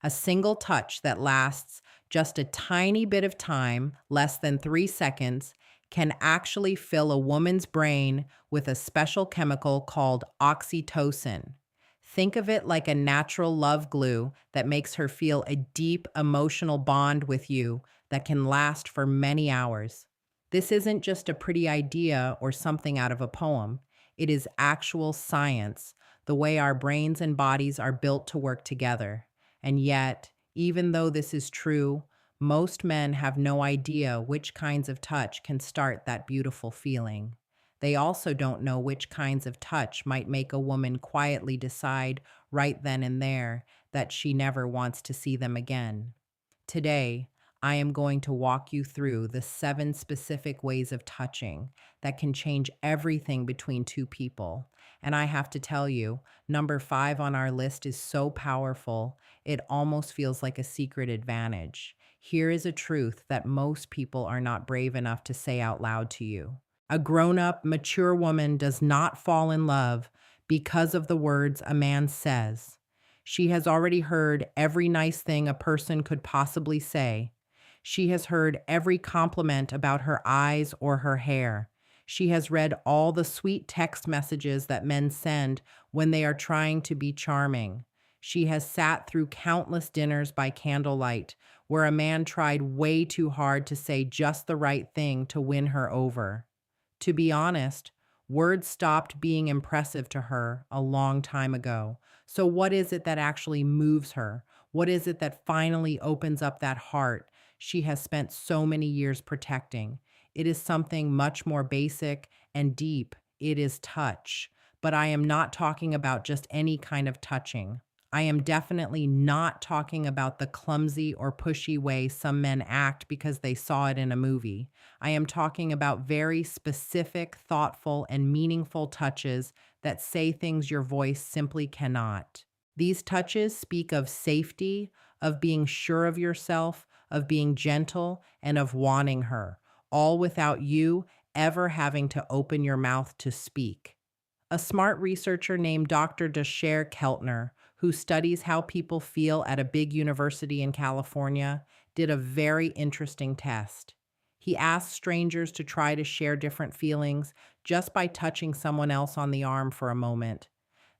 A single touch that lasts just a tiny bit of time, less than 3 seconds, can actually fill a woman's brain with a special chemical called oxytocin. Think of it like a natural love glue that makes her feel a deep emotional bond with you that can last for many hours. This isn't just a pretty idea or something out of a poem. It is actual science, the way our brains and bodies are built to work together. And yet, even though this is true, most men have no idea which kinds of touch can start that beautiful feeling. They also don't know which kinds of touch might make a woman quietly decide right then and there that she never wants to see them again. Today, I am going to walk you through the 7 specific ways of touching that can change everything between two people. And I have to tell you, number 5 on our list is so powerful, it almost feels like a secret advantage. Here is a truth that most people are not brave enough to say out loud to you. A grown up, mature woman does not fall in love because of the words a man says. She has already heard every nice thing a person could possibly say. She has heard every compliment about her eyes or her hair. She has read all the sweet text messages that men send when they are trying to be charming. She has sat through countless dinners by candlelight where a man tried way too hard to say just the right thing to win her over. To be honest, words stopped being impressive to her a long time ago. So, what is it that actually moves her? What is it that finally opens up that heart she has spent so many years protecting? It is something much more basic and deep. It is touch. But I am not talking about just any kind of touching. I am definitely not talking about the clumsy or pushy way some men act because they saw it in a movie. I am talking about very specific, thoughtful, and meaningful touches that say things your voice simply cannot. These touches speak of safety, of being sure of yourself, of being gentle, and of wanting her, all without you ever having to open your mouth to speak. A smart researcher named Dr. Dasher Keltner, who studies how people feel at a big university in California, did a very interesting test. He asked strangers to try to share different feelings just by touching someone else on the arm for a moment.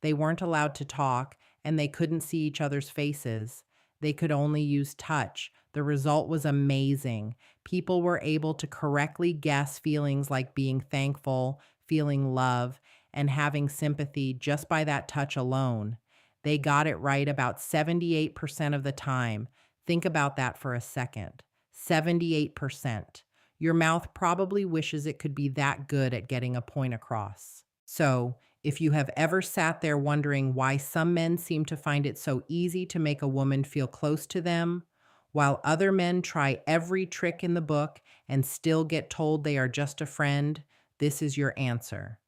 They weren't allowed to talk, and they couldn't see each other's faces. They could only use touch. The result was amazing. People were able to correctly guess feelings like being thankful, feeling love, and having sympathy just by that touch alone. They got it right about 78% of the time. Think about that for a second. 78%. Your mouth probably wishes it could be that good at getting a point across. So, if you have ever sat there wondering why some men seem to find it so easy to make a woman feel close to them, while other men try every trick in the book and still get told they are just a friend, this is your answer.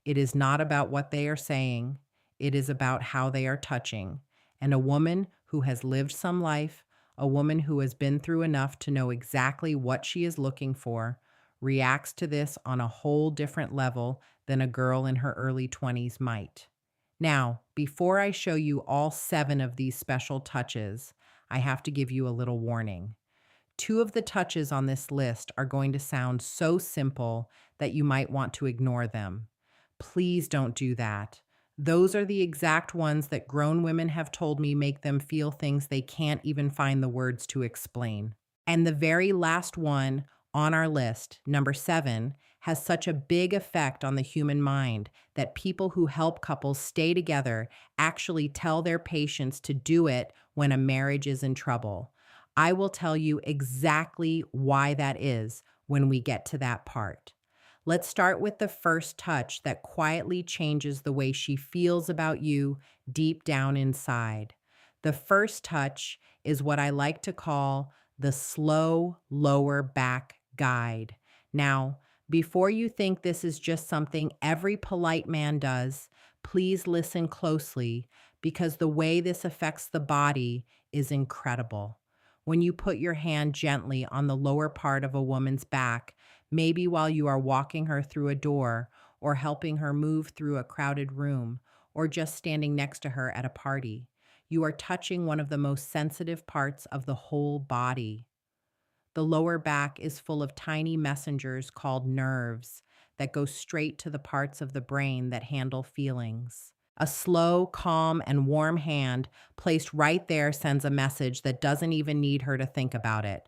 It is not about what they are saying, it is about how they are touching. And a woman who has lived some life, a woman who has been through enough to know exactly what she is looking for, reacts to this on a whole different level than a girl in her early 20s might. Now, before I show you all 7 of these special touches, I have to give you a little warning. 2 of the touches on this list are going to sound so simple that you might want to ignore them. Please don't do that. Those are the exact ones that grown women have told me make them feel things they can't even find the words to explain. And the very last one on our list, number 7, has such a big effect on the human mind that people who help couples stay together actually tell their patients to do it when a marriage is in trouble. I will tell you exactly why that is when we get to that part. Let's start with the first touch that quietly changes the way she feels about you deep down inside. The first touch is what I like to call the slow lower back guide. Now, before you think this is just something every polite man does, please listen closely because the way this affects the body is incredible. When you put your hand gently on the lower part of a woman's back, maybe while you are walking her through a door, or helping her move through a crowded room, or just standing next to her at a party, You are touching one of the most sensitive parts of the whole body. The lower back is full of tiny messengers called nerves that go straight to the parts of the brain that handle feelings. A slow, calm, and warm hand placed right there sends a message that doesn't even need her to think about it.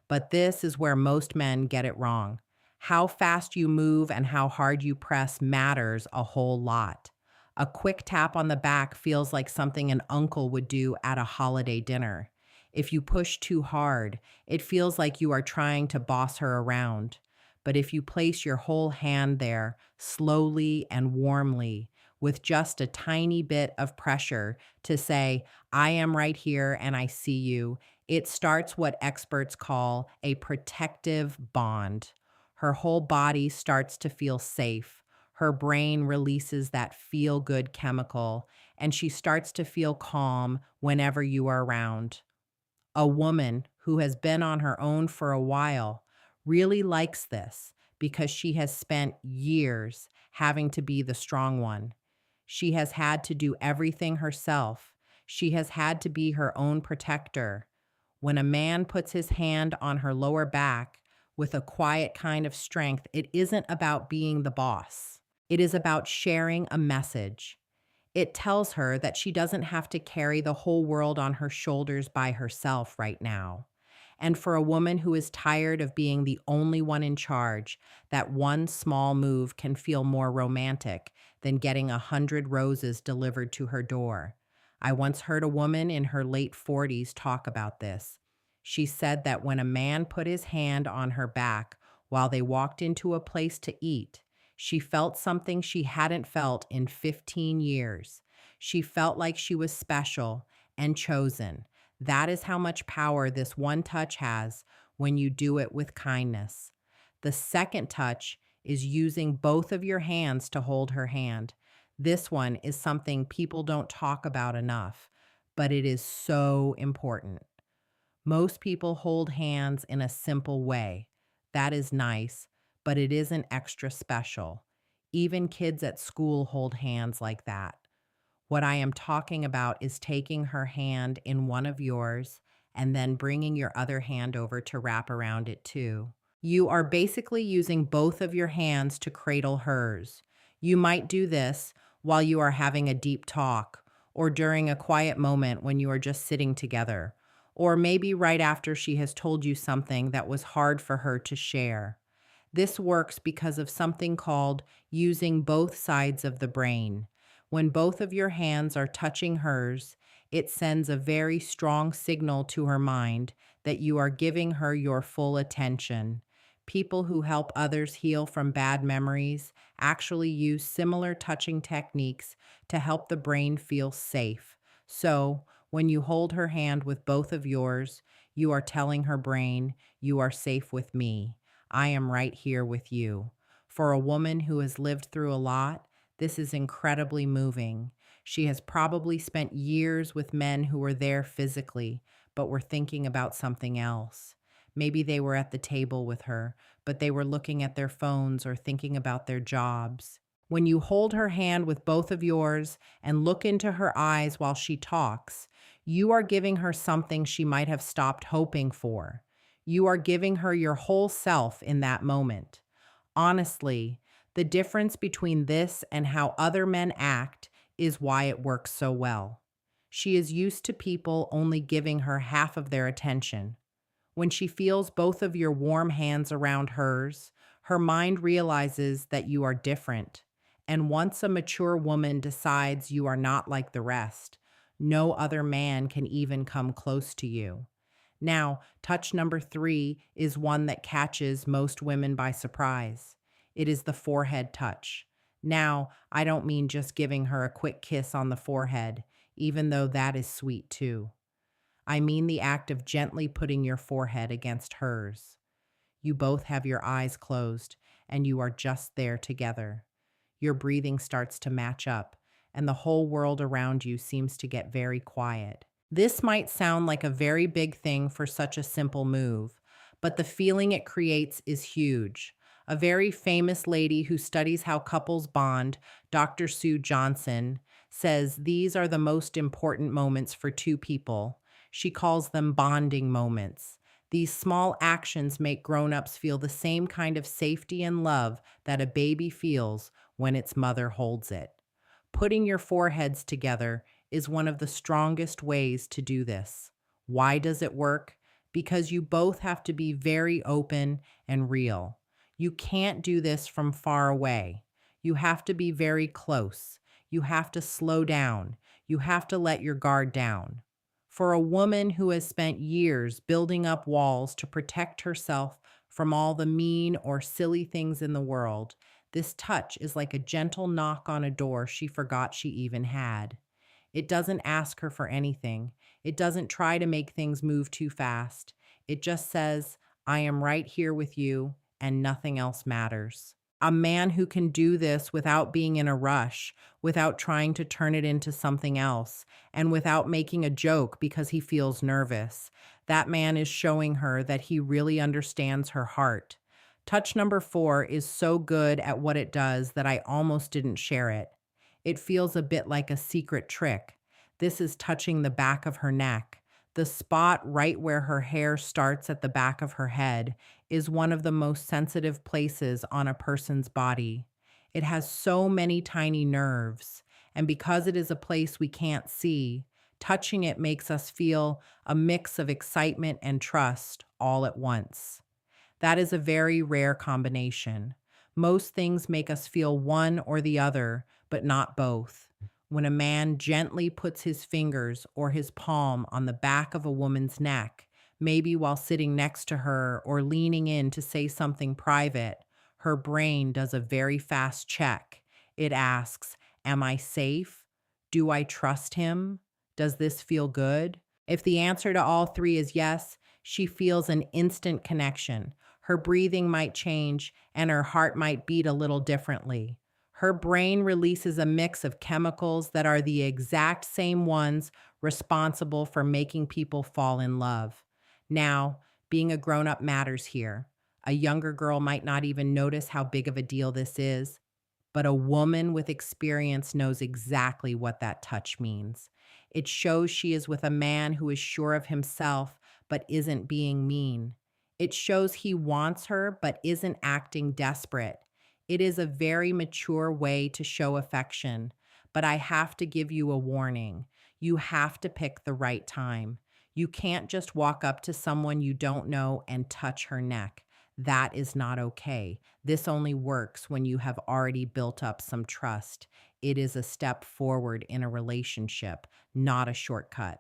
But this is where most men get it wrong. How fast you move and how hard you press matters a whole lot. A quick tap on the back feels like something an uncle would do at a holiday dinner. If you push too hard, it feels like you are trying to boss her around. But if you place your whole hand there, slowly and warmly, with just a tiny bit of pressure to say, I am right here and I see you, it starts what experts call a protective bond. Her whole body starts to feel safe. Her brain releases that feel good chemical, and she starts to feel calm whenever you are around. A woman who has been on her own for a while really likes this because she has spent years having to be the strong one. She has had to do everything herself. She has had to be her own protector. When a man puts his hand on her lower back with a quiet kind of strength, it isn't about being the boss. It is about sharing a message. It tells her that she doesn't have to carry the whole world on her shoulders by herself right now. And for a woman who is tired of being the only one in charge, that one small move can feel more romantic than getting 100 roses delivered to her door. I once heard a woman in her late 40s talk about this. She said that when a man put his hand on her back while they walked into a place to eat, she felt something she hadn't felt in 15 years. She felt like she was special and chosen. That is how much power this one touch has when you do it with kindness. The second touch is using both of your hands to hold her hand. This one is something people don't talk about enough, but it is so important. Most people hold hands in a simple way. That is nice, but it isn't extra special. Even kids at school hold hands like that. What I am talking about is taking her hand in one of yours and then bringing your other hand over to wrap around it too. You are basically using both of your hands to cradle hers. You might do this while you are having a deep talk, or during a quiet moment when you are just sitting together, or maybe right after she has told you something that was hard for her to share. This works because of something called using both sides of the brain. When both of your hands are touching hers, it sends a very strong signal to her mind that you are giving her your full attention. People who help others heal from bad memories actually use similar touching techniques to help the brain feel safe. So, when you hold her hand with both of yours, you are telling her brain, you are safe with me. I am right here with you. For a woman who has lived through a lot, this is incredibly moving. She has probably spent years with men who were there physically, but were thinking about something else. Maybe they were at the table with her, but they were looking at their phones or thinking about their jobs. When you hold her hand with both of yours and look into her eyes while she talks, you are giving her something she might have stopped hoping for. You are giving her your whole self in that moment. Honestly, the difference between this and how other men act is why it works so well. She is used to people only giving her half of their attention. When she feels both of your warm hands around hers, her mind realizes that you are different. And once a mature woman decides you are not like the rest, no other man can even come close to you. Now, touch number 3 is one that catches most women by surprise. It is the forehead touch. Now, I don't mean just giving her a quick kiss on the forehead, even though that is sweet too. I mean the act of gently putting your forehead against hers. You both have your eyes closed, and you are just there together. Your breathing starts to match up, and the whole world around you seems to get very quiet. This might sound like a very big thing for such a simple move, but the feeling it creates is huge. A very famous lady who studies how couples bond, Dr. Sue Johnson, says these are the most important moments for two people. She calls them bonding moments. These small actions make grown-ups feel the same kind of safety and love that a baby feels when its mother holds it. Putting your foreheads together is one of the strongest ways to do this. Why does it work? Because you both have to be very open and real. You can't do this from far away. You have to be very close. You have to slow down. You have to let your guard down. For a woman who has spent years building up walls to protect herself from all the mean or silly things in the world, this touch is like a gentle knock on a door she forgot she even had. It doesn't ask her for anything. It doesn't try to make things move too fast. It just says, I am right here with you, and nothing else matters. A man who can do this without being in a rush, without trying to turn it into something else, and without making a joke because he feels nervous, that man is showing her that he really understands her heart. Touch number 4 is so good at what it does that I almost didn't share it. It feels a bit like a secret trick. This is touching the back of her neck. The spot right where her hair starts at the back of her head is one of the most sensitive places on a person's body. It has so many tiny nerves, and because it is a place we can't see, touching it makes us feel a mix of excitement and trust all at once. That is a very rare combination. Most things make us feel one or the other, but not both. When a man gently puts his fingers or his palm on the back of a woman's neck, maybe while sitting next to her or leaning in to say something private, her brain does a very fast check. It asks, am I safe? Do I trust him? Does this feel good? If the answer to all three is yes, she feels an instant connection. Her breathing might change and her heart might beat a little differently. Her brain releases a mix of chemicals that are the exact same ones responsible for making people fall in love. Now, being a grown up matters here. A younger girl might not even notice how big of a deal this is, but a woman with experience knows exactly what that touch means. It shows she is with a man who is sure of himself but isn't being mean. It shows he wants her but isn't acting desperate. It is a very mature way to show affection, but I have to give you a warning. You have to pick the right time. You can't just walk up to someone you don't know and touch her neck. That is not okay. This only works when you have already built up some trust. It is a step forward in a relationship, not a shortcut.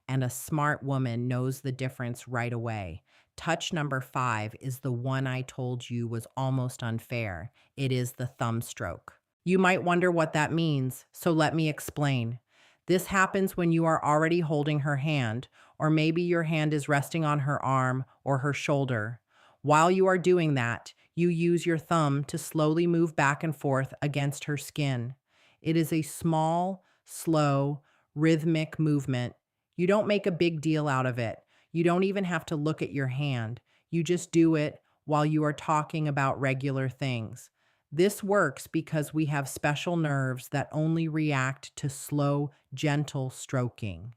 And a smart woman knows the difference right away. Touch number 5 is the one I told you was almost unfair. It is the thumb stroke. You might wonder what that means, so let me explain. This happens when you are already holding her hand, or maybe your hand is resting on her arm or her shoulder. While you are doing that, you use your thumb to slowly move back and forth against her skin. It is a small, slow, rhythmic movement. You don't make a big deal out of it. You don't even have to look at your hand. You just do it while you are talking about regular things. This works because we have special nerves that only react to slow, gentle stroking.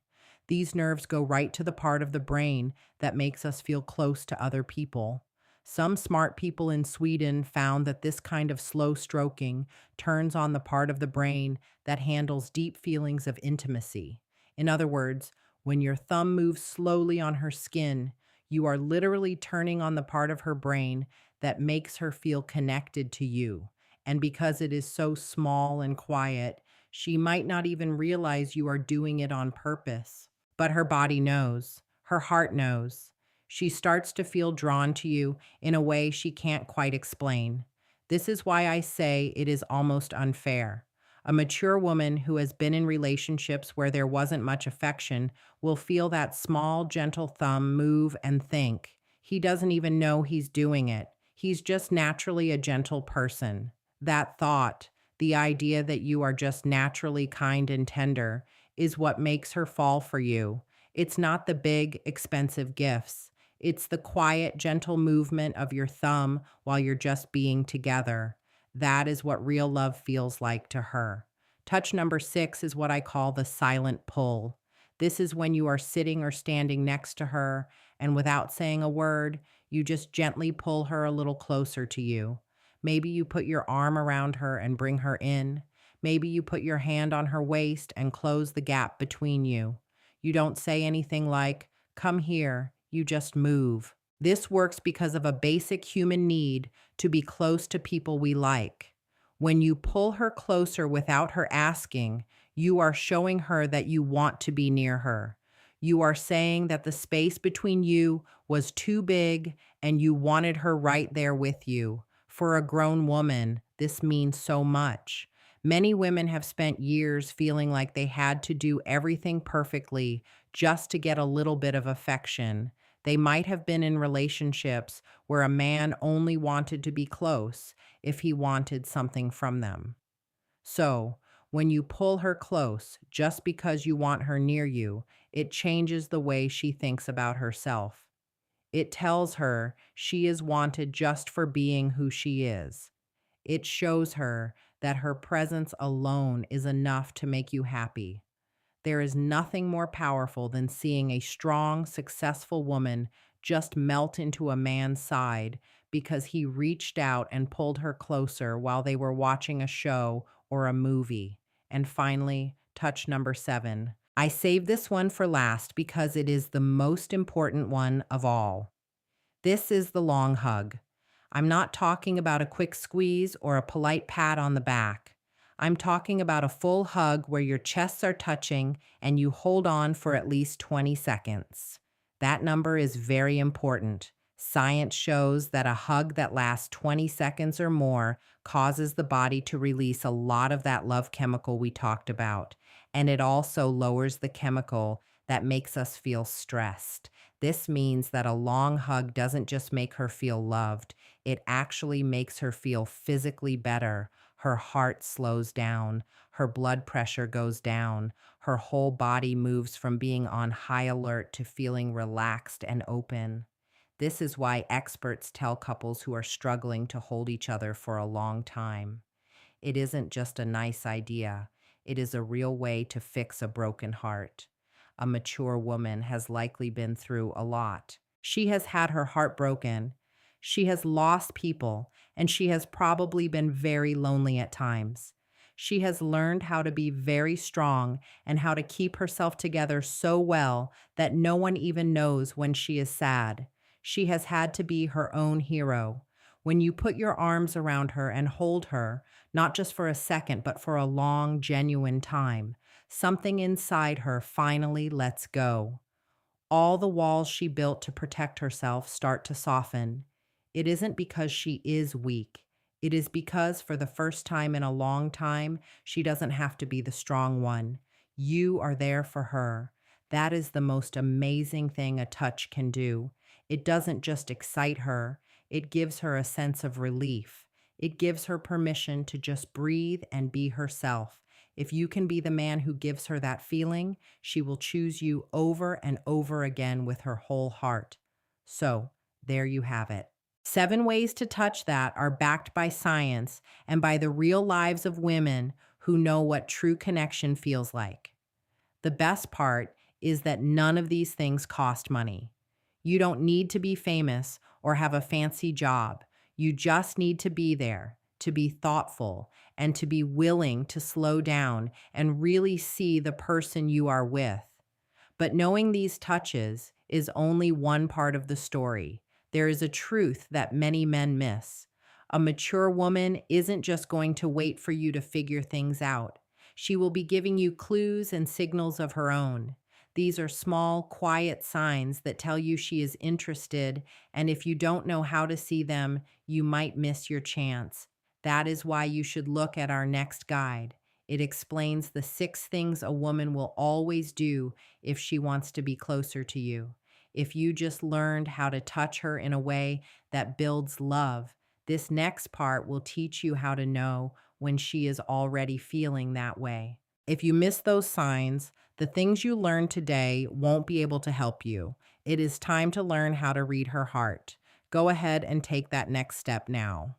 These nerves go right to the part of the brain that makes us feel close to other people. Some smart people in Sweden found that this kind of slow stroking turns on the part of the brain that handles deep feelings of intimacy. In other words, when your thumb moves slowly on her skin, you are literally turning on the part of her brain that makes her feel connected to you. And because it is so small and quiet, she might not even realize you are doing it on purpose. But her body knows, her heart knows. She starts to feel drawn to you in a way she can't quite explain. This is why I say it is almost unfair. A mature woman who has been in relationships where there wasn't much affection will feel that small, gentle thumb move and think, he doesn't even know he's doing it. He's just naturally a gentle person. That thought, the idea that you are just naturally kind and tender, is what makes her fall for you. It's not the big, expensive gifts. It's the quiet, gentle movement of your thumb while you're just being together. That is what real love feels like to her. Touch number 6 is what I call the silent pull. This is when you are sitting or standing next to her, and without saying a word, you just gently pull her a little closer to you. Maybe you put your arm around her and bring her in. Maybe you put your hand on her waist and close the gap between you. You don't say anything like, "Come here," you just move. This works because of a basic human need to be close to people we like. When you pull her closer without her asking, you are showing her that you want to be near her. You are saying that the space between you was too big and you wanted her right there with you. For a grown woman, this means so much. Many women have spent years feeling like they had to do everything perfectly just to get a little bit of affection. They might have been in relationships where a man only wanted to be close if he wanted something from them. So, when you pull her close just because you want her near you, it changes the way she thinks about herself. It tells her she is wanted just for being who she is. It shows her that her presence alone is enough to make you happy. There is nothing more powerful than seeing a strong, successful woman just melt into a man's side because he reached out and pulled her closer while they were watching a show or a movie. And finally, touch number 7. I saved this one for last because it is the most important one of all. This is the long hug. I'm not talking about a quick squeeze or a polite pat on the back. I'm talking about a full hug where your chests are touching and you hold on for at least 20 seconds. That number is very important. Science shows that a hug that lasts 20 seconds or more causes the body to release a lot of that love chemical we talked about. And it also lowers the chemical that makes us feel stressed. This means that a long hug doesn't just make her feel loved, it actually makes her feel physically better. Her heart slows down, her blood pressure goes down, her whole body moves from being on high alert to feeling relaxed and open. This is why experts tell couples who are struggling to hold each other for a long time. It isn't just a nice idea, it is a real way to fix a broken heart. A mature woman has likely been through a lot. She has had her heart broken. She has lost people, and she has probably been very lonely at times. She has learned how to be very strong and how to keep herself together so well that no one even knows when she is sad. She has had to be her own hero. When you put your arms around her and hold her, not just for a second, but for a long, genuine time, something inside her finally lets go. All the walls she built to protect herself start to soften. It isn't because she is weak. It is because for the first time in a long time, she doesn't have to be the strong one. You are there for her. That is the most amazing thing a touch can do. It doesn't just excite her, it gives her a sense of relief. It gives her permission to just breathe and be herself. If you can be the man who gives her that feeling, she will choose you over and over again with her whole heart. So, there you have it. 7 ways to touch that are backed by science and by the real lives of women who know what true connection feels like. The best part is that none of these things cost money. You don't need to be famous or have a fancy job. You just need to be there, to be thoughtful, and to be willing to slow down and really see the person you are with. But knowing these touches is only one part of the story. There is a truth that many men miss. A mature woman isn't just going to wait for you to figure things out. She will be giving you clues and signals of her own. These are small, quiet signs that tell you she is interested, and if you don't know how to see them, you might miss your chance. That is why you should look at our next guide. It explains the 6 things a woman will always do if she wants to be closer to you. If you just learned how to touch her in a way that builds love, this next part will teach you how to know when she is already feeling that way. If you miss those signs, the things you learned today won't be able to help you. It is time to learn how to read her heart. Go ahead and take that next step now.